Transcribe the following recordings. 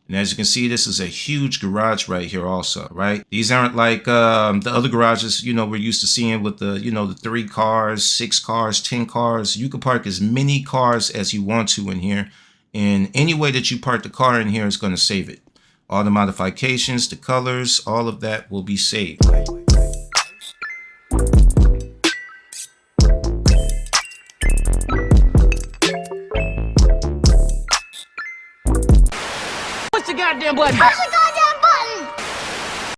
And as you can see, this is a huge garage right here also, right? These aren't like the other garages, we're used to seeing with the, the 3 cars, 6 cars, 10 cars. You can park as many cars as you want to in here. And any way that you park the car in here is going to save it. All the modifications, the colors, all of that will be saved. Goddamn button. Push the goddamn button.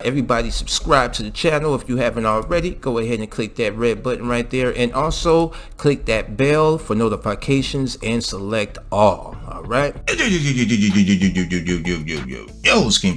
Everybody subscribe to the channel if you haven't already. Go ahead and click that red button right there, and also click that bell for notifications and select all. All right. Yo, Games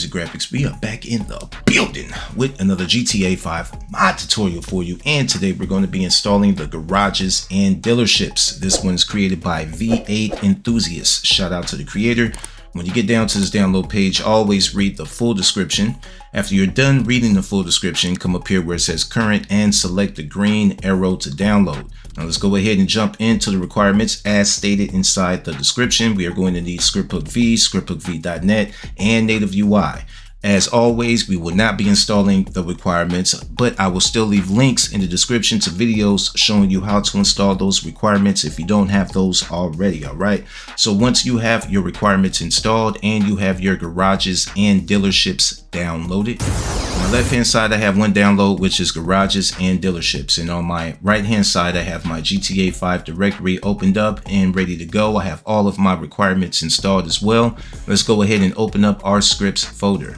and Graphics, we are back in the building with another GTA 5 mod tutorial for you, and today we're going to be installing the garages and dealerships. This one's created by V8 Enthusiasts. Shout out to the creator. When you get down to this download page, always read the full description. After you're done reading the full description, come up here where it says current and select the green arrow to download. Now let's go ahead and jump into the requirements as stated inside the description. We are going to need Scriptbook V, scriptbookv.net, and native UI. As always, we will not be installing the requirements, but I will still leave links in the description to videos showing you how to install those requirements if you don't have those already. All right. So once you have your requirements installed and you have your garages and dealerships downloaded, on my left hand side, I have one download, which is garages and dealerships. And on my right hand side, I have my GTA 5 directory opened up and ready to go. I have all of my requirements installed as well. Let's go ahead and open up our scripts folder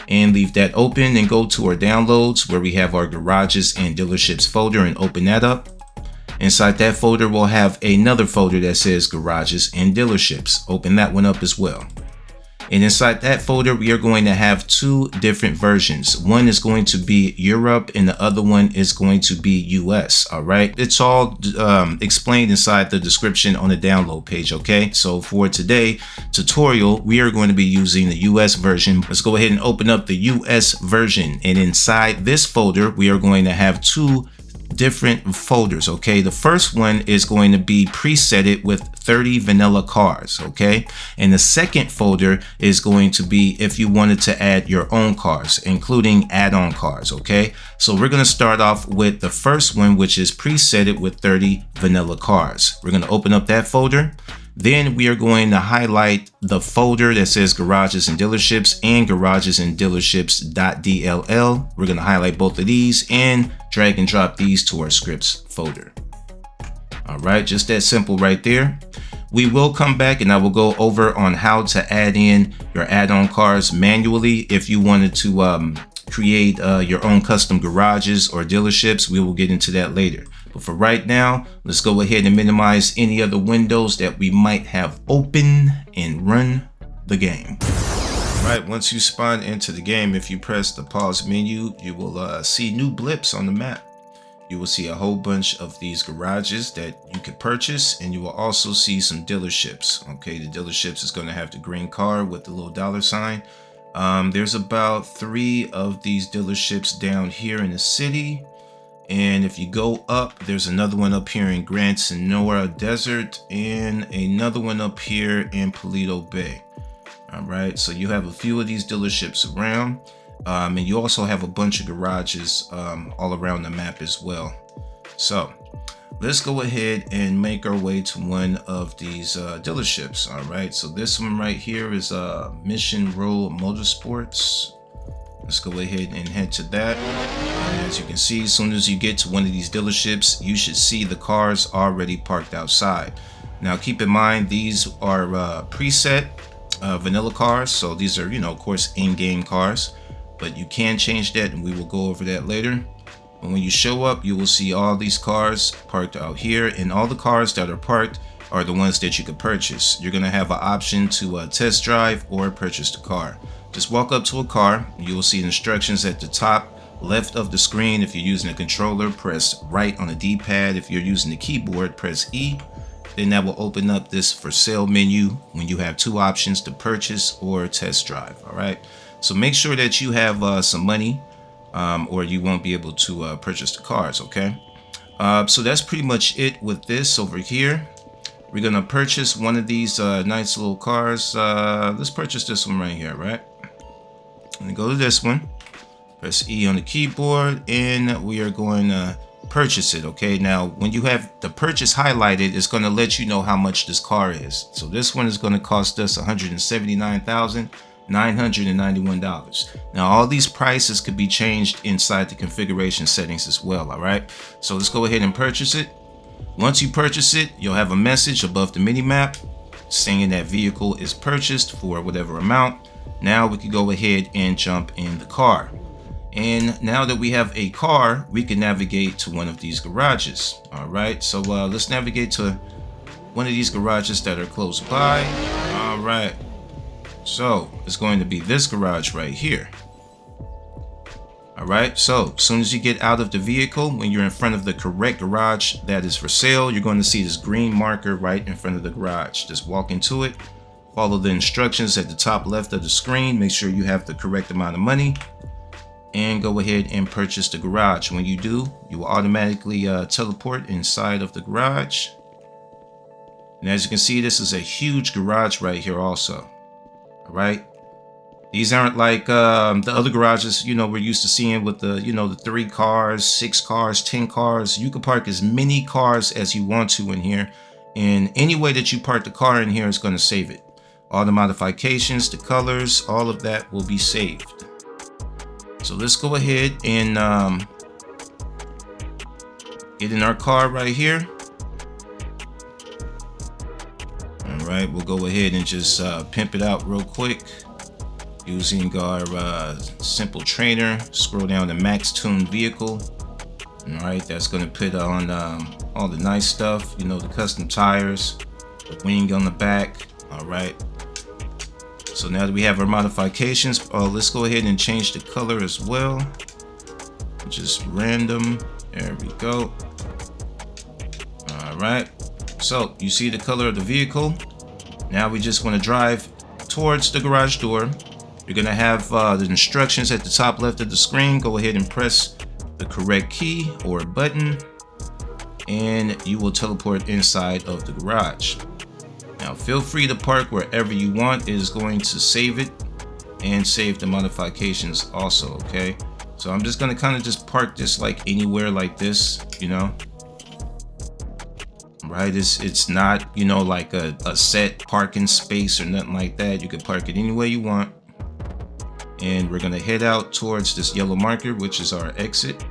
and leave that open and go to our downloads where we have our garages and dealerships folder and open that up. Inside that folder, we'll have another folder that says garages and dealerships. Open that one up as well. And inside that folder, we are going to have 2 different versions. One is going to be Europe and the other one is going to be US. All right. It's all explained inside the description on the download page. OK, so for today tutorial, we are going to be using the US version. Let's go ahead and open up the US version. And inside this folder, we are going to have 2 different folders. Okay, the first one is going to be presetted with 30 vanilla cars. Okay, and the second folder is going to be if you wanted to add your own cars, including add-on cars. Okay, so we're going to start off with the first one, which is presetted with 30 vanilla cars. We're going to open up that folder. Then we are going to highlight the folder that says garages and dealerships and garages and dealerships.dll. We're going to highlight both of these and drag and drop these to our scripts folder. All right, just that simple right there. We will come back and I will go over on how to add in your add-on cars manually. If you wanted to create your own custom garages or dealerships, we will get into that later. But for right now, let's go ahead and minimize any other windows that we might have open and run the game. All right, once you spawn into the game, if you press the pause menu, you will see new blips on the map. You will see a whole bunch of these garages that you could purchase, and you will also see some dealerships. Okay, the dealerships is going to have the green car with the little $sign. There's about 3 of these dealerships down here in the city. And if you go up, there's another one up here in Grand Senora Desert and another one up here in Paleto Bay. All right, so you have a few of these dealerships around, and you also have a bunch of garages all around the map as well. So let's go ahead and make our way to one of these dealerships. All right, so this one right here is Mission Road Motorsports. Let's go ahead and head to that. And as you can see, as soon as you get to one of these dealerships, you should see the cars already parked outside. Now keep in mind, these are preset vanilla cars. So these are, of course, in-game cars, but you can change that and we will go over that later. But when you show up, you will see all these cars parked out here, and all the cars that are parked are the ones that you can purchase. You're going to have an option to test drive or purchase the car. Just walk up to a car. You will see instructions at the top left of the screen. If you're using a controller, press right on the D-pad. If you're using the keyboard, press E. Then that will open up this for sale menu when you have 2 options to purchase or test drive. All right. So make sure that you have some money or you won't be able to purchase the cars. Okay. So that's pretty much it with this over here. we're gonna purchase one of these nice little cars. Let's purchase this one right here, right? I'm gonna go to this one, press E on the keyboard, and we are going to purchase it. Okay, now when you have the purchase highlighted, it's going to let you know how much this car is. So this one is going to cost us $179,991. Now all these prices could be changed inside the configuration settings as well. All right, so let's go ahead and purchase it. Once you purchase it, you'll have a message above the mini map saying that vehicle is purchased for whatever amount. Now we can go ahead and jump in the car. And now that we have a car, we can navigate to one of these garages. All right, so let's navigate to one of these garages that are close by. All right, so it's going to be this garage right here. All right, so as soon as you get out of the vehicle, when you're in front of the correct garage that is for sale, you're going to see this green marker right in front of the garage. Just walk into it, follow the instructions at the top left of the screen, make sure you have the correct amount of money, and go ahead and purchase the garage. When you do, you will automatically teleport inside of the garage. And as you can see, this is a huge garage right here also. All right, these aren't like the other garages, you know, we're used to seeing with the, you know, the 3 cars, 6 cars, 10 cars. You can park as many cars as you want to in here, and any way that you park the car in here is going to save it. All the modifications, the colors, all of that will be saved. So let's go ahead and get in our car right here. All right, we'll go ahead and just pimp it out real quick using our simple trainer. Scroll down to max tune vehicle. All right, that's going to put on all the nice stuff, you know, the custom tires, the wing on the back. All right. So now that we have our modifications, let's go ahead and change the color as well. Just random. There we go. All right. So you see the color of the vehicle. Now we just want to drive towards the garage door. You're going to have the instructions at the top left of the screen. Go ahead and press the correct key or button, and you will teleport inside of the garage. Now feel free to park wherever you want. It is going to save it and save the modifications also. Okay, so I'm just going to kind of just park this like anywhere like this, you know. Right, it's not, you know, like a set parking space or nothing like that. You can park it any way you want. And we're going to head out towards this yellow marker, which is our exit,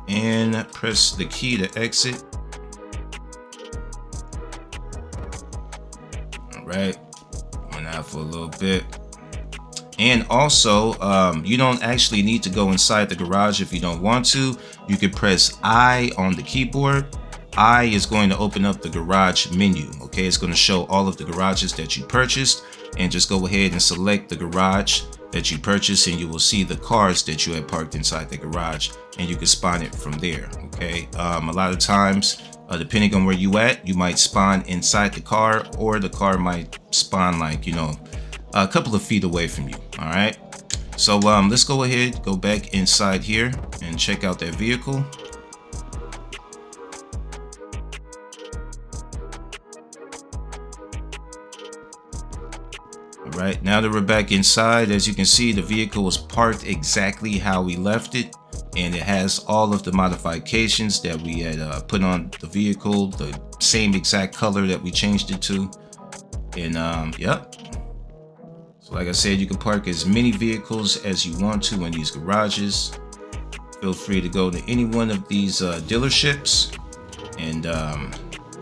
and press the key to exit. All right, went out for a little bit. And also, you don't actually need to go inside the garage if you don't want to. You can press I on the keyboard. I is going to open up the garage menu. Okay, it's going to show all of the garages that you purchased, and just go ahead and select the garage that you purchased, and you will see the cars that you had parked inside the garage, and you can spawn it from there. Okay, a lot of times, depending on where you at, you might spawn inside the car, or the car might spawn like, you know, a couple of feet away from you. All right, so let's go ahead, go back inside here and check out that vehicle. All right, now that we're back inside, as you can see, the vehicle was parked exactly how we left it, and it has all of the modifications that we had put on the vehicle, the same exact color that we changed it to. And yep, so like I said, you can park as many vehicles as you want to in these garages. Feel free to go to any one of these dealerships and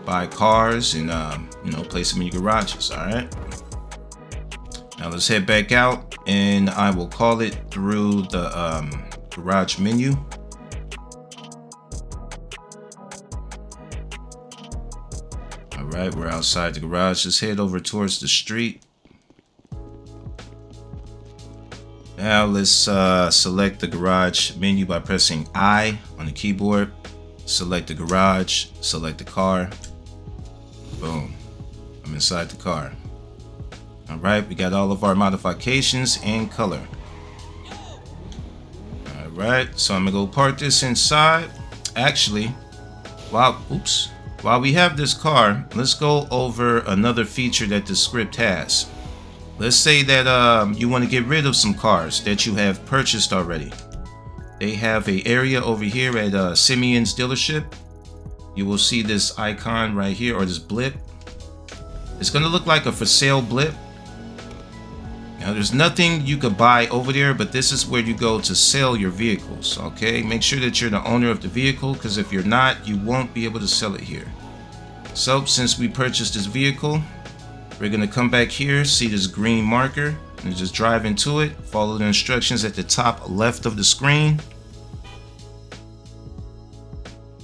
buy cars and you know, place them in your garages. All right, now let's head back out, and I will call it through the garage menu. All right, we're outside the garage. Let's head over towards the street. Now let's select the garage menu by pressing I on the keyboard. Select the garage, select the car. Boom, I'm inside the car. All right, we got all of our modifications and color. All right, so I'm gonna go park this inside. Actually, While we have this car, let's go over another feature that the script has. Let's say that you want to get rid of some cars that you have purchased already. They have an area over here at Simeon's dealership. You will see this icon right here, or this blip. It's going to look like a for sale blip. Now there's nothing you could buy over there, but this is where you go to sell your vehicles. Okay, make sure that you're the owner of the vehicle, because if you're not, you won't be able to sell it here. So since we purchased this vehicle, we're going to come back here, see this green marker, and just drive into it. Follow the instructions at the top left of the screen.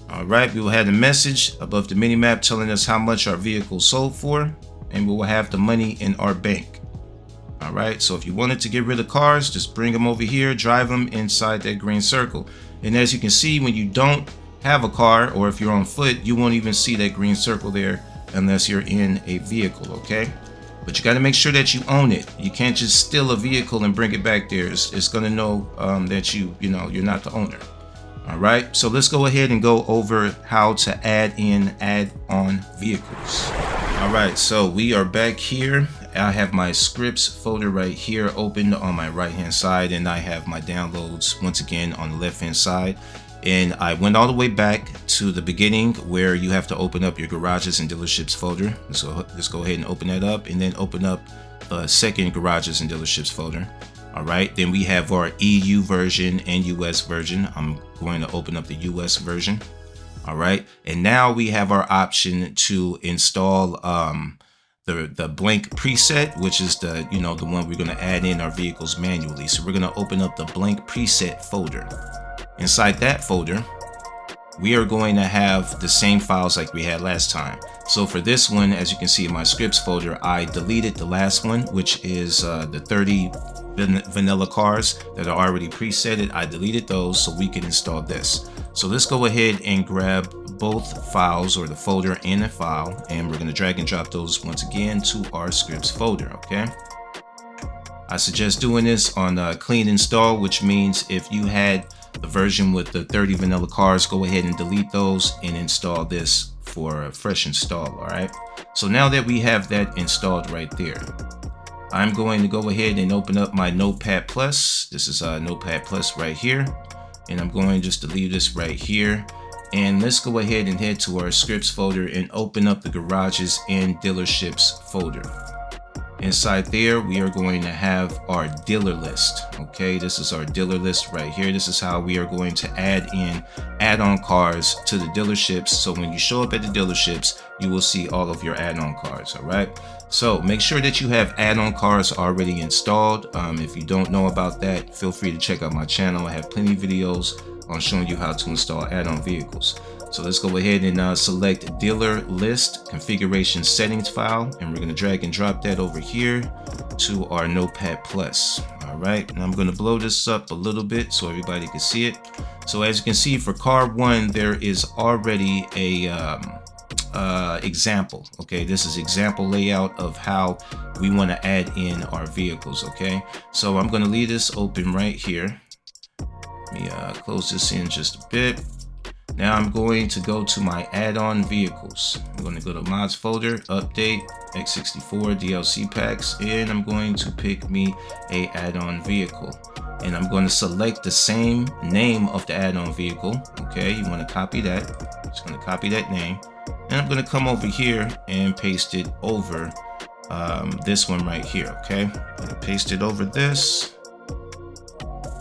Alright, we will have the message above the mini map telling us how much our vehicle sold for, and we will have the money in our bank. Alright, so if you wanted to get rid of cars, just bring them over here, drive them inside that green circle. And as you can see, when you don't have a car, or if you're on foot, you won't even see that green circle there unless you're in a vehicle, okay? But you got to make sure that you own it. You can't just steal a vehicle and bring it back there. It's going to know that you're not the owner. Alright, so let's go ahead and go over how to add on vehicles. Alright, so we are back here. I have my scripts folder right here open on my right hand side, and I have my downloads once again on the left hand side. And I went all the way back to the beginning where you have to open up your garages and dealerships folder. So let's go ahead and open that up, and then open up the second garages and dealerships folder. All right, then we have our EU version and US version. I'm going to open up the US version. All right, and now we have our option to install the blank preset, which is the one we're going to add in our vehicles manually. So we're going to open up the blank preset folder. Inside that folder, we are going to have the same files like we had last time. So for this one, as you can see in my scripts folder, I deleted the last one, which is the 30 vanilla cars that are already presetted. I deleted those so we can install this. So let's go ahead and grab both files, or the folder and the file, and we're going to drag and drop those once again to our scripts folder. Okay, I suggest doing this on clean install, which means if you had the version with the 30 vanilla cars, go ahead and delete those and install this for a fresh install. All right, so now that we have that installed right there, I'm going to go ahead and open up my Notepad+. This is Notepad+ right here, and I'm going just to leave this right here. And let's go ahead and head to our scripts folder and open up the garages and dealerships folder. Inside there, we are going to have our dealer list. Okay, this is our dealer list right here. This is how we are going to add in add-on cars to the dealerships. So when you show up at the dealerships, you will see all of your add-on cars. All right, so make sure that you have add-on cars already installed. If you don't know about that, feel free to check out my channel. I have plenty of videos on showing you how to install add-on vehicles. So let's go ahead and select dealer list configuration settings file, and we're going to drag and drop that over here to our Notepad+. All right, and I'm going to blow this up a little bit so everybody can see it. So as you can see, for car 1, there is already a example. Okay, this is example layout of how we want to add in our vehicles. Okay, so I'm going to leave this open right here. Let me close this in just a bit. Now I'm going to go to my add-on vehicles. I'm going to go to mods folder, update, X64 DLC packs, and I'm going to pick me a add-on vehicle. And I'm going to select the same name of the add-on vehicle. Okay, you want to copy that. Just going to copy that name. And I'm going to come over here and paste it over this one right here. Okay, I'm going to paste it over this.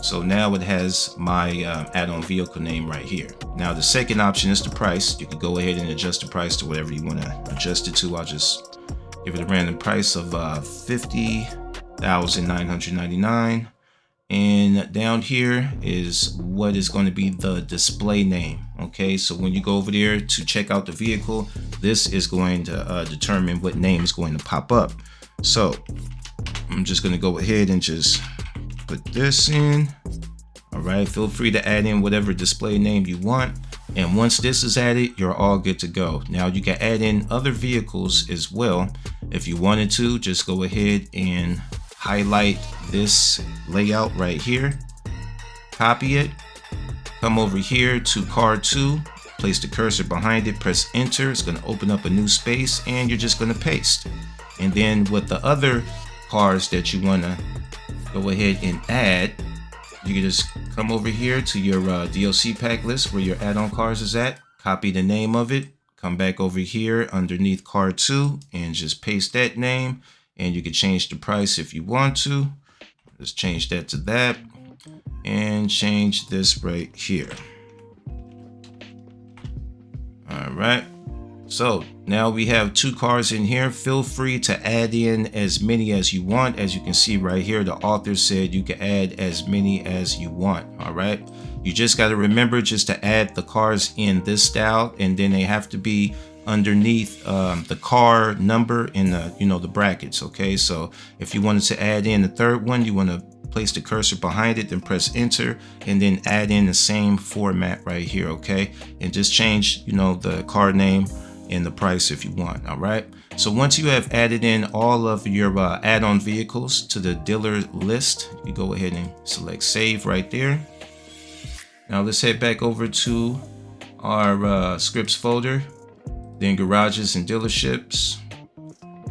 So now it has my add-on vehicle name right here. Now the second option is the price. You can go ahead and adjust the price to whatever you want to adjust it to. I'll just give it a random price of $50,999. And down here is what is going to be the display name. Okay, so when you go over there to check out the vehicle, this is going to determine what name is going to pop up. So I'm just going to go ahead and just put this in. All right, feel free to add in whatever display name you want, and once this is added, you're all good to go. Now you can add in other vehicles as well if you wanted to. Just go ahead and highlight this layout right here, copy it, come over here to car 2, place the cursor behind it, press enter. It's going to open up a new space, and you're just going to paste. And then with the other cars that you want to go ahead and add, you can just come over here to your DLC pack list where your add-on cars is at, copy the name of it, come back over here underneath car 2 and just paste that name, and you can change the price if you want to. Let's change that to that and change this right here. All right. So now we have 2 cars in here. Feel free to add in as many as you want. As you can see right here, the author said you can add as many as you want. All right. You just got to remember just to add the cars in this style, and then they have to be underneath the car number in the, the brackets. Okay. So if you wanted to add in the third one, you want to place the cursor behind it, then press enter, and then add in the same format right here. Okay. And just change, the car name and the price if you want. All right. So once you have added in all of your add-on vehicles to the dealer list, you go ahead and select save right there. Now let's head back over to our scripts folder, then garages and dealerships.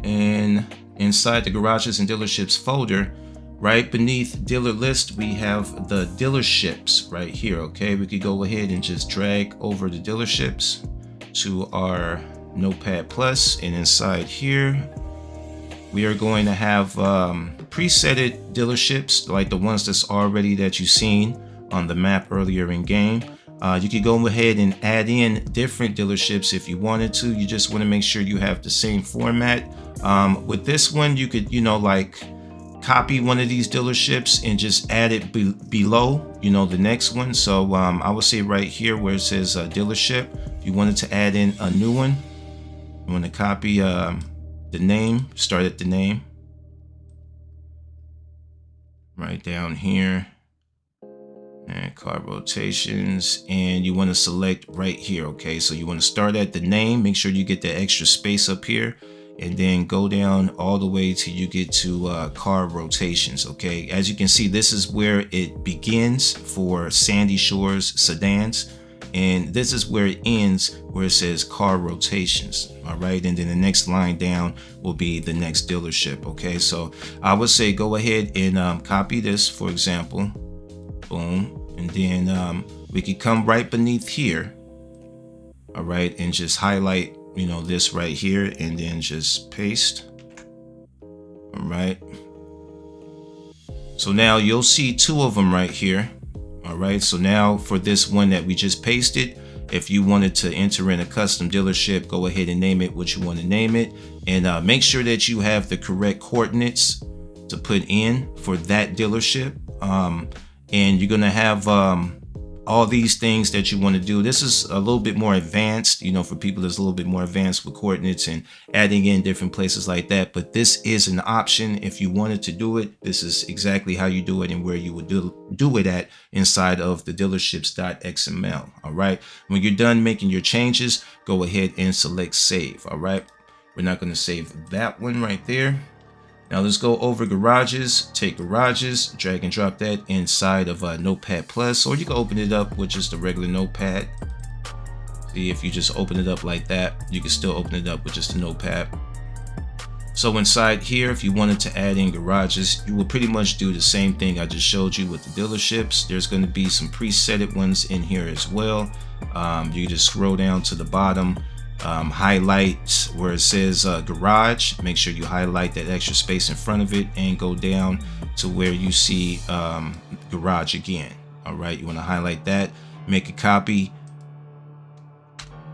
And inside the garages and dealerships folder, right beneath dealer list, we have the dealerships right here. Okay, we could go ahead and just drag over the dealerships to our Notepad+, and inside here we are going to have presetted dealerships like the ones that you've seen on the map earlier in game. You could go ahead and add in different dealerships if you wanted to. You just want to make sure you have the same format. With this one, you could like copy one of these dealerships and just add it below the next one. So I would say right here where it says dealership, if you wanted to add in a new one, you want to copy the name, start at the name right down here, and car rotations, and you want to select right here. Okay, so you want to start at the name, make sure you get the extra space up here, and then go down all the way till you get to car rotations. Okay, as you can see, this is where it begins for Sandy Shores sedans, and this is where it ends, where it says car rotations. All right, and then the next line down will be the next dealership. Okay, so I would say go ahead and copy this, for example, boom, and then we could come right beneath here, all right, and just highlight this right here, and then just paste. All right, so now you'll see 2 of them right here. All right, so now for this one that we just pasted, if you wanted to enter in a custom dealership, go ahead and name it what you want to name it, and make sure that you have the correct coordinates to put in for that dealership. And you're gonna have all these things that you want to do. This is a little bit more advanced, for people that's a little bit more advanced with coordinates and adding in different places like that. But this is an option if you wanted to do it. This is exactly how you do it and where you would do it at inside of the dealerships.xml. All right. When you're done making your changes, go ahead and select save. All right. We're not going to save that one right there. Now let's go over garages. Take garages, drag and drop that inside of Notepad+, or you can open it up with just a regular Notepad. See, if you just open it up like that, you can still open it up with just a Notepad. So inside here, if you wanted to add in garages, you will pretty much do the same thing I just showed you with the dealerships. There's going to be some presetted ones in here as well. You can just scroll down to the bottom. Highlight where it says garage, make sure you highlight that extra space in front of it, and go down to where you see garage again. All right, you want to highlight that, make a copy,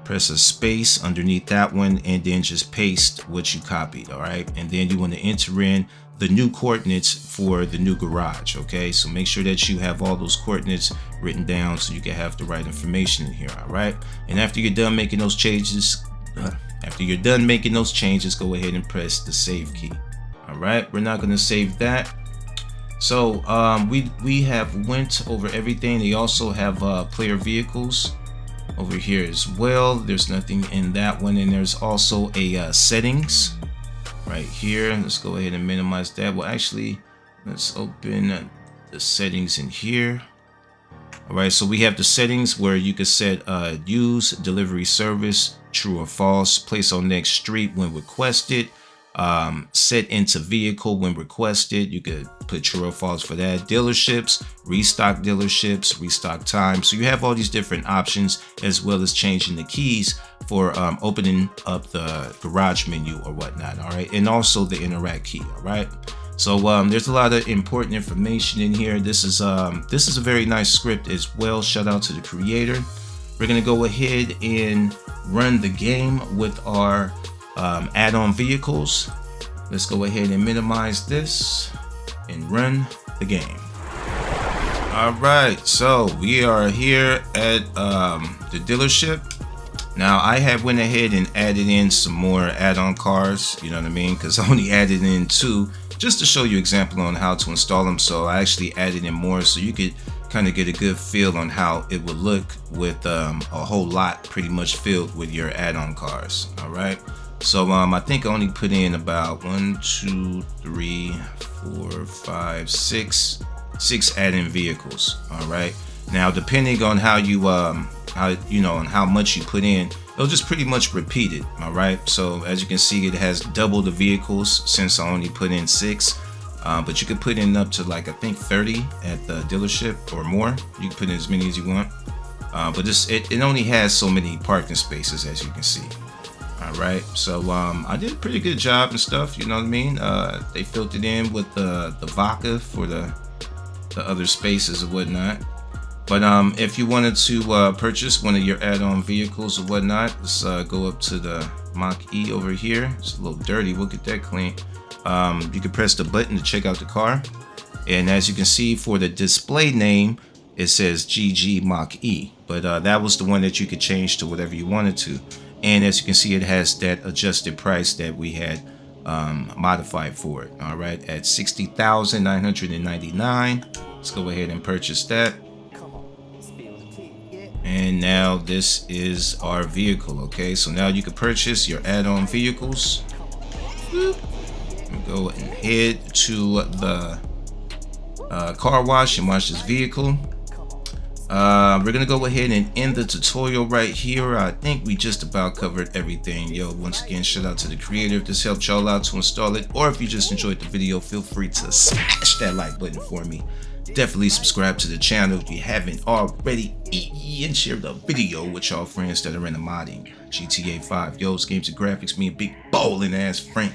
press a space underneath that one, and then just paste what you copied. All right, and then you want to enter in the new coordinates for the new garage. Okay, so make sure that you have all those coordinates written down so you can have the right information in here. All right, and after you're done making those changes, go ahead and press the save key. All right, we're not going to save that. So we have went over everything. They also have player vehicles over here as well. There's nothing in that one, and there's also a settings right here. Let's go ahead and minimize that. Well, actually, let's open the settings in here. All right, so we have the settings where you can set use delivery service, true or false, place on next street when requested, set into vehicle when requested. You could put true or false for that. Dealerships, restock time. So you have all these different options, as well as changing the keys for opening up the garage menu or whatnot. All right, and also the interact key. All right. So there's a lot of important information in here. This is a very nice script as well. Shout out to the creator. We're gonna go ahead and run the game with our add-on vehicles. Let's go ahead and minimize this and run the game. All right, so we are here at the dealership. Now I have went ahead and added in some more add-on cars, you know what I mean, because I only added in 2 just to show you example on how to install them. So I actually added in more so you could kind of get a good feel on how it would look with a whole lot pretty much filled with your add-on cars. All right, so I think I only put in about 1, 2, 3, 4, 5, 6 add-in vehicles. All right, now depending on how you on how much you put in, it'll just pretty much repeat it. All right, so as you can see, it has double the vehicles since I only put in 6, but you could put in up to like I think 30 at the dealership or more. You can put in as many as you want, but it only has so many parking spaces, as you can see. All right, so I did a pretty good job and stuff, you know what I mean. They filled it in with the vodka for the other spaces or whatnot. But if you wanted to purchase one of your add-on vehicles or whatnot, let's go up to the Mach-E over here. It's a little dirty. We'll get that clean. You can press the button to check out the car. And as you can see, for the display name, it says GG Mach-E. But that was the one that you could change to whatever you wanted to. And as you can see, it has that adjusted price that we had modified for it. All right, at $60,999. Let's go ahead and purchase that. And now this is our vehicle. Okay, so now you can purchase your add-on vehicles. Go and head to the car wash and wash this vehicle. We're gonna go ahead and end the tutorial right here. I think we just about covered everything. Yo, once again, shout out to the creator if this helped y'all out to install it, or if you just enjoyed the video, feel free to smash that like button for me. Definitely subscribe to the channel if you haven't already, and share the video with y'all friends that are in the modding GTA 5. Yo's Games and Graphics, me and big bowling ass Frank.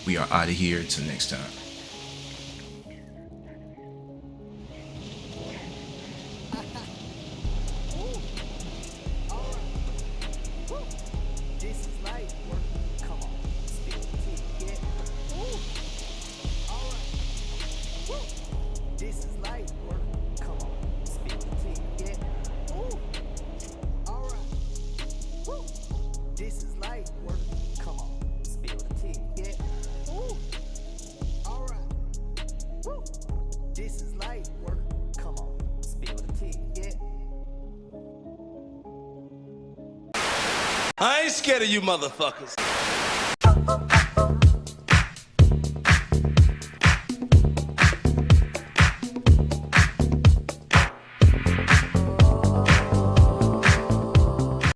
We are out of here until next time. I ain't scared of you motherfuckers.